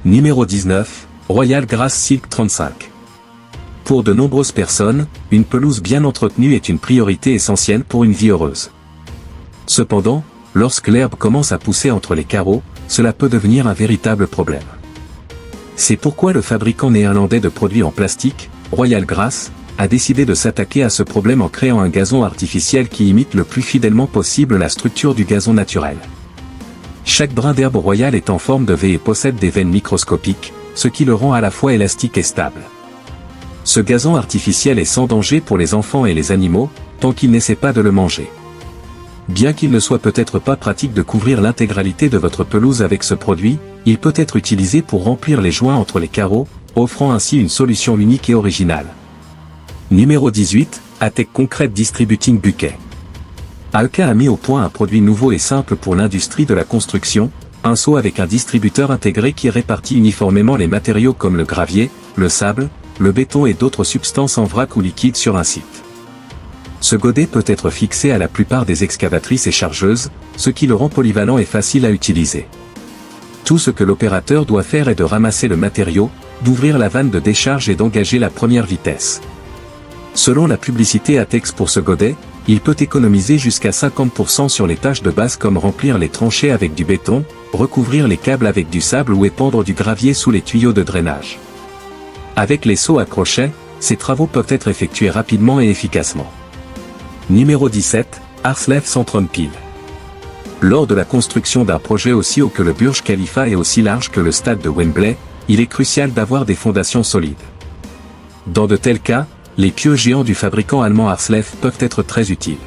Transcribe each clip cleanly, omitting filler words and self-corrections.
Numéro 19, Royal Grass Silk 35. Pour de nombreuses personnes, une pelouse bien entretenue est une priorité essentielle pour une vie heureuse. Cependant, lorsque l'herbe commence à pousser entre les carreaux, cela peut devenir un véritable problème. C'est pourquoi le fabricant néerlandais de produits en plastique, Royal Grass, a décidé de s'attaquer à ce problème en créant un gazon artificiel qui imite le plus fidèlement possible la structure du gazon naturel. Chaque brin d'herbe royale est en forme de V et possède des veines microscopiques, ce qui le rend à la fois élastique et stable. Ce gazon artificiel est sans danger pour les enfants et les animaux, tant qu'ils n'essaient pas de le manger. Bien qu'il ne soit peut-être pas pratique de couvrir l'intégralité de votre pelouse avec ce produit, il peut être utilisé pour remplir les joints entre les carreaux, offrant ainsi une solution unique et originale. Numéro 18, Atec Concrete Distributing Bucket. AEK a mis au point un produit nouveau et simple pour l'industrie de la construction, un seau avec un distributeur intégré qui répartit uniformément les matériaux comme le gravier, le sable, le béton et d'autres substances en vrac ou liquide sur un site. Ce godet peut être fixé à la plupart des excavatrices et chargeuses, ce qui le rend polyvalent et facile à utiliser. Tout ce que l'opérateur doit faire est de ramasser le matériau, d'ouvrir la vanne de décharge et d'engager la première vitesse. Selon la publicité Atex pour ce godet, il peut économiser jusqu'à 50% sur les tâches de base comme remplir les tranchées avec du béton, recouvrir les câbles avec du sable ou épandre du gravier sous les tuyaux de drainage. Avec les seaux à crochet, ces travaux peuvent être effectués rapidement et efficacement. Numéro 17, Arslev Centrum Pile. Lors de la construction d'un projet aussi haut que le Burj Khalifa et aussi large que le stade de Wembley, il est crucial d'avoir des fondations solides. Dans de tels cas, les pieux géants du fabricant allemand Arslev peuvent être très utiles.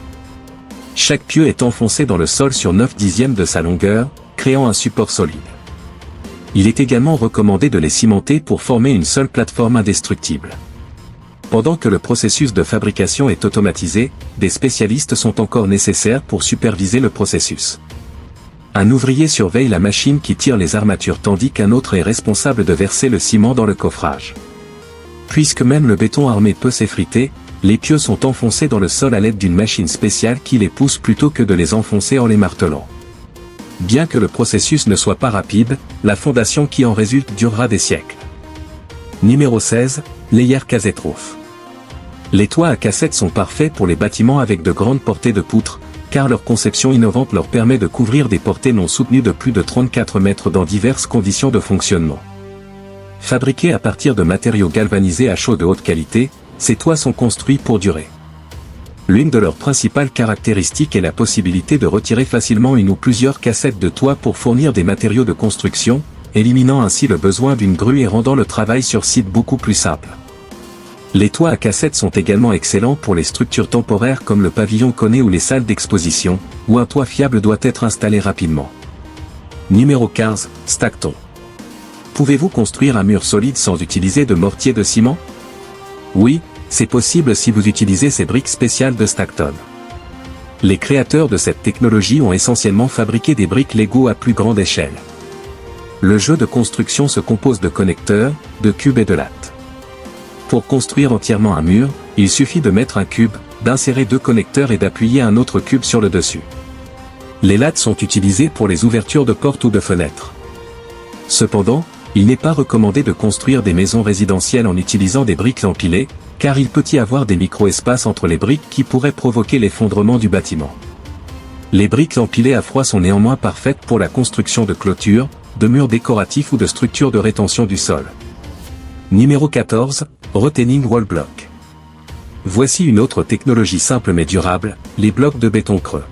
Chaque pieu est enfoncé dans le sol sur 9/10 de sa longueur, créant un support solide. Il est également recommandé de les cimenter pour former une seule plateforme indestructible. Pendant que le processus de fabrication est automatisé, des spécialistes sont encore nécessaires pour superviser le processus. Un ouvrier surveille la machine qui tire les armatures tandis qu'un autre est responsable de verser le ciment dans le coffrage. Puisque même le béton armé peut s'effriter, les pieux sont enfoncés dans le sol à l'aide d'une machine spéciale qui les pousse plutôt que de les enfoncer en les martelant. Bien que le processus ne soit pas rapide, la fondation qui en résulte durera des siècles. Numéro 16, Leyer Casetroof. Les toits à cassettes sont parfaits pour les bâtiments avec de grandes portées de poutres, car leur conception innovante leur permet de couvrir des portées non soutenues de plus de 34 mètres dans diverses conditions de fonctionnement. Fabriqués à partir de matériaux galvanisés à chaud de haute qualité, ces toits sont construits pour durer. L'une de leurs principales caractéristiques est la possibilité de retirer facilement une ou plusieurs cassettes de toit pour fournir des matériaux de construction, éliminant ainsi le besoin d'une grue et rendant le travail sur site beaucoup plus simple. Les toits à cassettes sont également excellents pour les structures temporaires comme le pavillon Koné ou les salles d'exposition, où un toit fiable doit être installé rapidement. Numéro 15, Stackton. Pouvez-vous construire un mur solide sans utiliser de mortier de ciment? Oui, c'est possible si vous utilisez ces briques spéciales de Stackton. Les créateurs de cette technologie ont essentiellement fabriqué des briques Lego à plus grande échelle. Le jeu de construction se compose de connecteurs, de cubes et de lattes. Pour construire entièrement un mur, il suffit de mettre un cube, d'insérer 2 connecteurs et d'appuyer un autre cube sur le dessus. Les lattes sont utilisées pour les ouvertures de portes ou de fenêtres. Cependant, il n'est pas recommandé de construire des maisons résidentielles en utilisant des briques empilées, car il peut y avoir des micro-espaces entre les briques qui pourraient provoquer l'effondrement du bâtiment. Les briques empilées à froid sont néanmoins parfaites pour la construction de clôtures, de murs décoratifs ou de structures de rétention du sol. Numéro 14, Retaining Wall Block. Voici une autre technologie simple mais durable, les blocs de béton creux.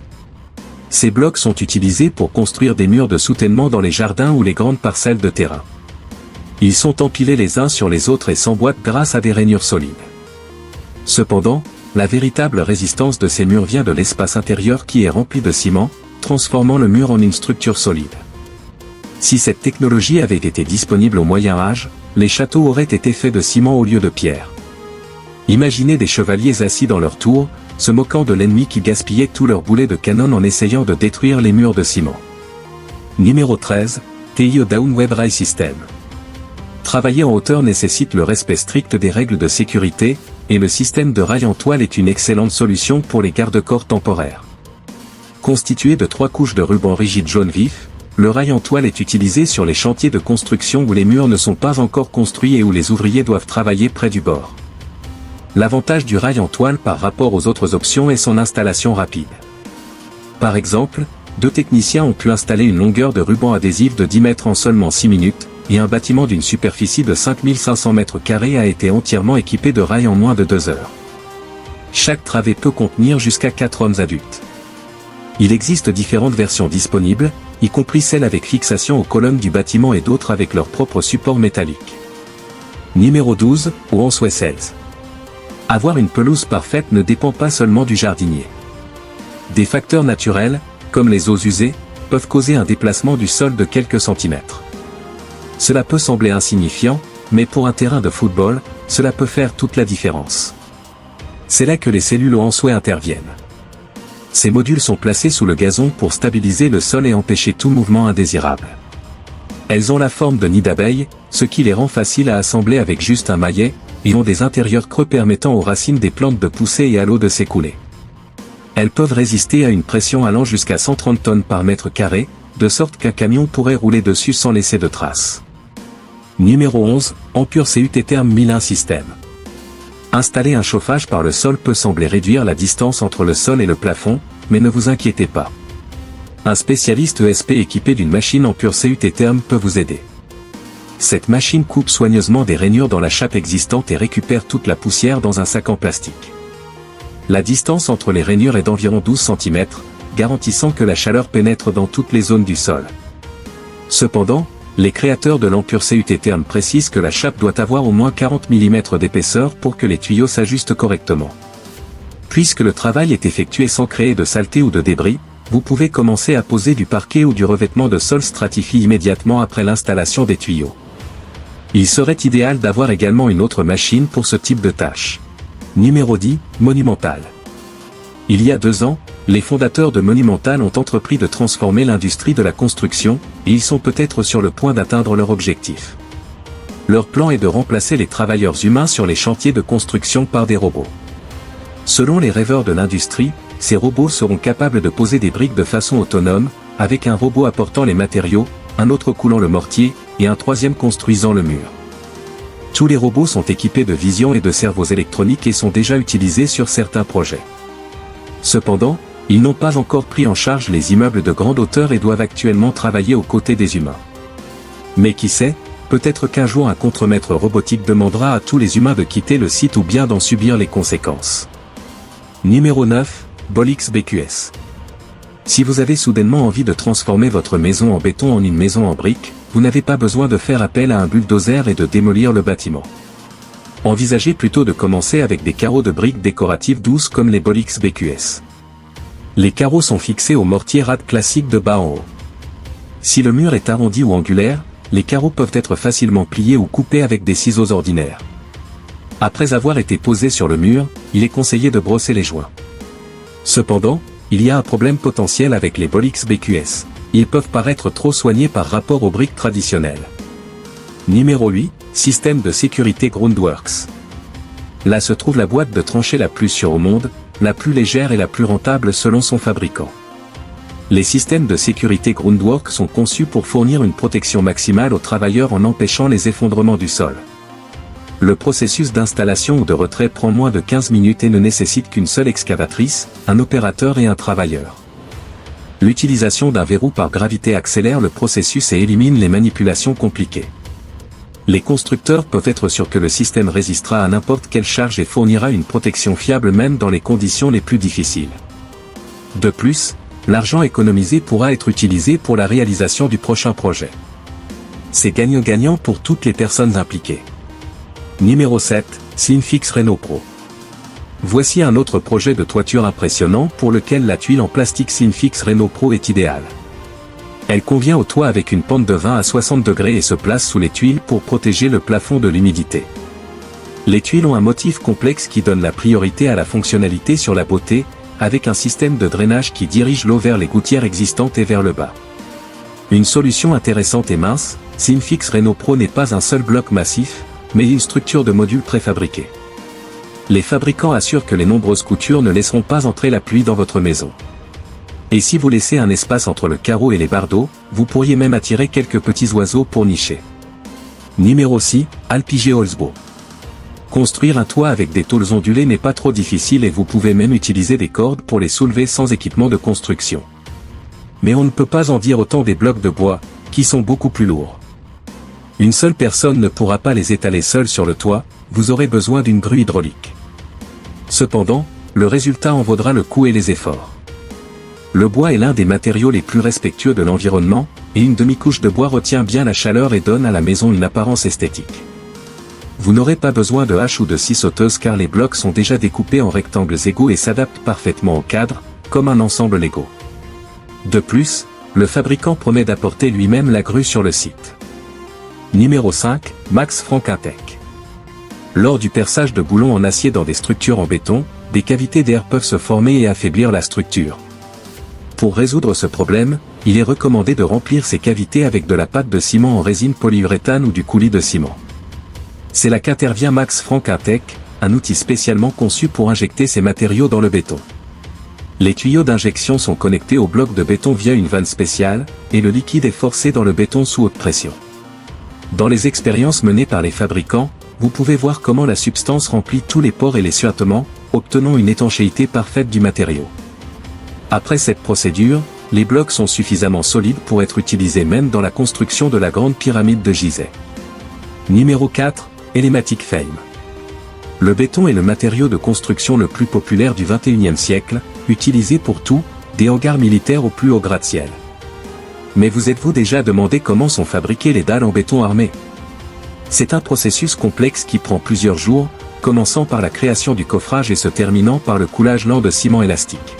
Ces blocs sont utilisés pour construire des murs de soutènement dans les jardins ou les grandes parcelles de terrain. Ils sont empilés les uns sur les autres et s'emboîtent grâce à des rainures solides. Cependant, la véritable résistance de ces murs vient de l'espace intérieur qui est rempli de ciment, transformant le mur en une structure solide. Si cette technologie avait été disponible au Moyen Âge, les châteaux auraient été faits de ciment au lieu de pierre. Imaginez des chevaliers assis dans leur tour, se moquant de l'ennemi qui gaspillait tous leurs boulets de canon en essayant de détruire les murs de ciment. Numéro 13, TIO Downweb Rail System. Travailler en hauteur nécessite le respect strict des règles de sécurité, et le système de rails en toile est une excellente solution pour les garde-corps temporaires. Constitué de 3 couches de ruban rigide jaune vif, le rail en toile est utilisé sur les chantiers de construction où les murs ne sont pas encore construits et où les ouvriers doivent travailler près du bord. L'avantage du rail en toile par rapport aux autres options est son installation rapide. Par exemple, 2 techniciens ont pu installer une longueur de ruban adhésif de 10 mètres en seulement 6 minutes, et un bâtiment d'une superficie de 5500 m² a été entièrement équipé de rail en moins de 2 heures. Chaque travée peut contenir jusqu'à 4 hommes adultes. Il existe différentes versions disponibles, y compris celles avec fixation aux colonnes du bâtiment et d'autres avec leur propre support métallique. Numéro 12, Ouansoué 16. Avoir une pelouse parfaite ne dépend pas seulement du jardinier. Des facteurs naturels, comme les eaux usées, peuvent causer un déplacement du sol de quelques centimètres. Cela peut sembler insignifiant, mais pour un terrain de football, cela peut faire toute la différence. C'est là que les cellules Ouansoué interviennent. Ces modules sont placés sous le gazon pour stabiliser le sol et empêcher tout mouvement indésirable. Elles ont la forme de nids d'abeilles, ce qui les rend faciles à assembler avec juste un maillet, et ont des intérieurs creux permettant aux racines des plantes de pousser et à l'eau de s'écouler. Elles peuvent résister à une pression allant jusqu'à 130 tonnes par mètre carré, de sorte qu'un camion pourrait rouler dessus sans laisser de traces. Numéro 11, Ampure CUT Therm 1001 Système. Installer un chauffage par le sol peut sembler réduire la distance entre le sol et le plafond, mais ne vous inquiétez pas. Un spécialiste ESP équipé d'une machine Ampure CUT Therm peut vous aider. Cette machine coupe soigneusement des rainures dans la chape existante et récupère toute la poussière dans un sac en plastique. La distance entre les rainures est d'environ 12 cm, garantissant que la chaleur pénètre dans toutes les zones du sol. Cependant, les créateurs de l'Ampure CUT Therm précisent que la chape doit avoir au moins 40 mm d'épaisseur pour que les tuyaux s'ajustent correctement. Puisque le travail est effectué sans créer de saleté ou de débris, vous pouvez commencer à poser du parquet ou du revêtement de sol stratifié immédiatement après l'installation des tuyaux. Il serait idéal d'avoir également une autre machine pour ce type de tâche. Numéro 10, Monumental. Il y a 2 ans, les fondateurs de Monumental ont entrepris de transformer l'industrie de la construction, et ils sont peut-être sur le point d'atteindre leur objectif. Leur plan est de remplacer les travailleurs humains sur les chantiers de construction par des robots. Selon les rêveurs de l'industrie, ces robots seront capables de poser des briques de façon autonome, avec un robot apportant les matériaux, un autre coulant le mortier, et un troisième construisant le mur. Tous les robots sont équipés de vision et de cerveaux électroniques et sont déjà utilisés sur certains projets. Cependant, ils n'ont pas encore pris en charge les immeubles de grande hauteur et doivent actuellement travailler aux côtés des humains. Mais qui sait, peut-être qu'un jour un contremaître robotique demandera à tous les humains de quitter le site ou bien d'en subir les conséquences. Numéro 9, Bolix BQS. Si vous avez soudainement envie de transformer votre maison en béton en une maison en briques, vous n'avez pas besoin de faire appel à un bulldozer et de démolir le bâtiment. Envisagez plutôt de commencer avec des carreaux de briques décoratives douces comme les Bolix BQS. Les carreaux sont fixés au mortier rade classique de bas en haut. Si le mur est arrondi ou angulaire, les carreaux peuvent être facilement pliés ou coupés avec des ciseaux ordinaires. Après avoir été posés sur le mur, il est conseillé de brosser les joints. Cependant, il y a un problème potentiel avec les Bolix BQS. Ils peuvent paraître trop soignés par rapport aux briques traditionnelles. Numéro 8, Système de sécurité Groundworks. Là se trouve la boîte de tranchées la plus sûre au monde, la plus légère et la plus rentable selon son fabricant. Les systèmes de sécurité Groundworks sont conçus pour fournir une protection maximale aux travailleurs en empêchant les effondrements du sol. Le processus d'installation ou de retrait prend moins de 15 minutes et ne nécessite qu'une seule excavatrice, un opérateur et un travailleur. L'utilisation d'un verrou par gravité accélère le processus et élimine les manipulations compliquées. Les constructeurs peuvent être sûrs que le système résistera à n'importe quelle charge et fournira une protection fiable même dans les conditions les plus difficiles. De plus, l'argent économisé pourra être utilisé pour la réalisation du prochain projet. C'est gagnant-gagnant pour toutes les personnes impliquées. Numéro 7, Sinfix Reno Pro. Voici un autre projet de toiture impressionnant pour lequel la tuile en plastique Sinfix Reno Pro est idéale. Elle convient au toit avec une pente de 20 à 60 degrés et se place sous les tuiles pour protéger le plafond de l'humidité. Les tuiles ont un motif complexe qui donne la priorité à la fonctionnalité sur la beauté, avec un système de drainage qui dirige l'eau vers les gouttières existantes et vers le bas. Une solution intéressante et mince, Sinfix Reno Pro n'est pas un seul bloc massif, mais une structure de modules préfabriqués. Les fabricants assurent que les nombreuses coutures ne laisseront pas entrer la pluie dans votre maison. Et si vous laissez un espace entre le carreau et les bardeaux, vous pourriez même attirer quelques petits oiseaux pour nicher. Numéro 6, Alpigé Holzbau. Construire un toit avec des tôles ondulées n'est pas trop difficile et vous pouvez même utiliser des cordes pour les soulever sans équipement de construction. Mais on ne peut pas en dire autant des blocs de bois, qui sont beaucoup plus lourds. Une seule personne ne pourra pas les étaler seule sur le toit, vous aurez besoin d'une grue hydraulique. Cependant, le résultat en vaudra le coup et les efforts. Le bois est l'un des matériaux les plus respectueux de l'environnement, et une demi-couche de bois retient bien la chaleur et donne à la maison une apparence esthétique. Vous n'aurez pas besoin de hache ou de scie sauteuse car les blocs sont déjà découpés en rectangles égaux et s'adaptent parfaitement au cadre, comme un ensemble Lego. De plus, le fabricant promet d'apporter lui-même la grue sur le site. Numéro 5, Max Frank-Intec. Lors du perçage de boulons en acier dans des structures en béton, des cavités d'air peuvent se former et affaiblir la structure. Pour résoudre ce problème, il est recommandé de remplir ces cavités avec de la pâte de ciment en résine polyuréthane ou du coulis de ciment. C'est là qu'intervient Max Frank-Intec, un outil spécialement conçu pour injecter ces matériaux dans le béton. Les tuyaux d'injection sont connectés au bloc de béton via une vanne spéciale, et le liquide est forcé dans le béton sous haute pression. Dans les expériences menées par les fabricants, vous pouvez voir comment la substance remplit tous les pores et les suintements, obtenant une étanchéité parfaite du matériau. Après cette procédure, les blocs sont suffisamment solides pour être utilisés même dans la construction de la grande pyramide de Gizeh. Numéro 4, Elematic Frame. Le béton est le matériau de construction le plus populaire du XXIe siècle, utilisé pour tout, des hangars militaires au plus haut gratte-ciel. Mais vous êtes-vous déjà demandé comment sont fabriquées les dalles en béton armé? C'est un processus complexe qui prend plusieurs jours, commençant par la création du coffrage et se terminant par le coulage lent de ciment élastique.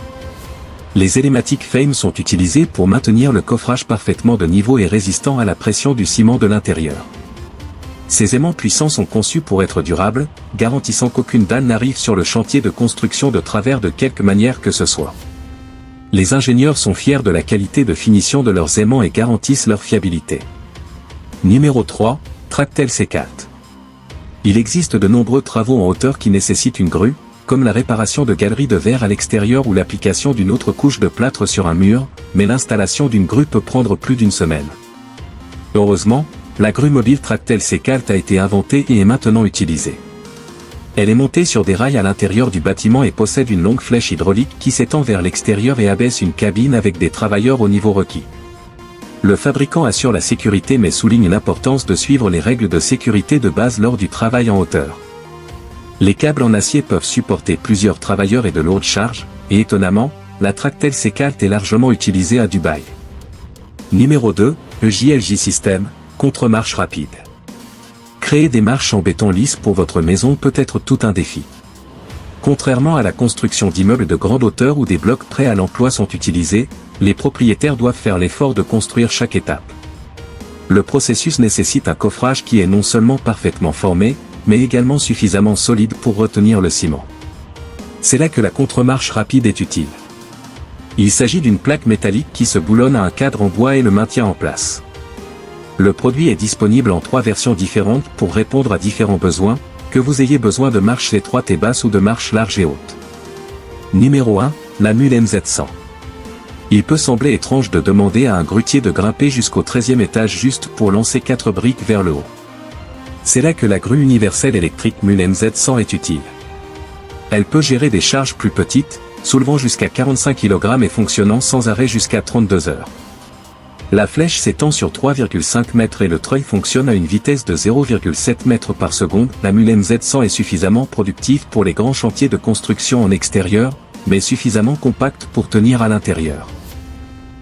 Les Elematic Frame sont utilisés pour maintenir le coffrage parfaitement de niveau et résistant à la pression du ciment de l'intérieur. Ces aimants puissants sont conçus pour être durables, garantissant qu'aucune dalle n'arrive sur le chantier de construction de travers de quelque manière que ce soit. Les ingénieurs sont fiers de la qualité de finition de leurs aimants et garantissent leur fiabilité. Numéro 3, Tractel C4. Il existe de nombreux travaux en hauteur qui nécessitent une grue, comme la réparation de galeries de verre à l'extérieur ou l'application d'une autre couche de plâtre sur un mur, mais l'installation d'une grue peut prendre plus d'une semaine. Heureusement, la grue mobile Tractel C4 a été inventée et est maintenant utilisée. Elle est montée sur des rails à l'intérieur du bâtiment et possède une longue flèche hydraulique qui s'étend vers l'extérieur et abaisse une cabine avec des travailleurs au niveau requis. Le fabricant assure la sécurité mais souligne l'importance de suivre les règles de sécurité de base lors du travail en hauteur. Les câbles en acier peuvent supporter plusieurs travailleurs et de lourdes charges, et étonnamment, la Tractel C4 est largement utilisée à Dubaï. Numéro 2, EJLJ System, contre-marche rapide. Créer des marches en béton lisse pour votre maison peut être tout un défi. Contrairement à la construction d'immeubles de grande hauteur où des blocs prêts à l'emploi sont utilisés, les propriétaires doivent faire l'effort de construire chaque étape. Le processus nécessite un coffrage qui est non seulement parfaitement formé, mais également suffisamment solide pour retenir le ciment. C'est là que la contre-marche rapide est utile. Il s'agit d'une plaque métallique qui se boulonne à un cadre en bois et le maintient en place. Le produit est disponible en 3 versions différentes pour répondre à différents besoins, que vous ayez besoin de marches étroites et basses ou de marches larges et hautes. Numéro 1, la mule MZ100. Il peut sembler étrange de demander à un grutier de grimper jusqu'au 13e étage juste pour lancer 4 briques vers le haut. C'est là que la grue universelle électrique mule MZ100 est utile. Elle peut gérer des charges plus petites, soulevant jusqu'à 45 kg et fonctionnant sans arrêt jusqu'à 32 heures. La flèche s'étend sur 3,5 mètres et le treuil fonctionne à une vitesse de 0,7 mètres par seconde. La mule MZ100 est suffisamment productive pour les grands chantiers de construction en extérieur, mais suffisamment compacte pour tenir à l'intérieur.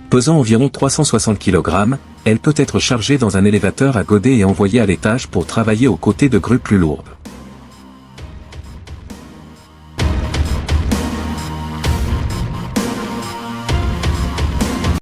Pesant environ 360 kg, elle peut être chargée dans un élévateur à godet et envoyée à l'étage pour travailler aux côtés de grues plus lourdes.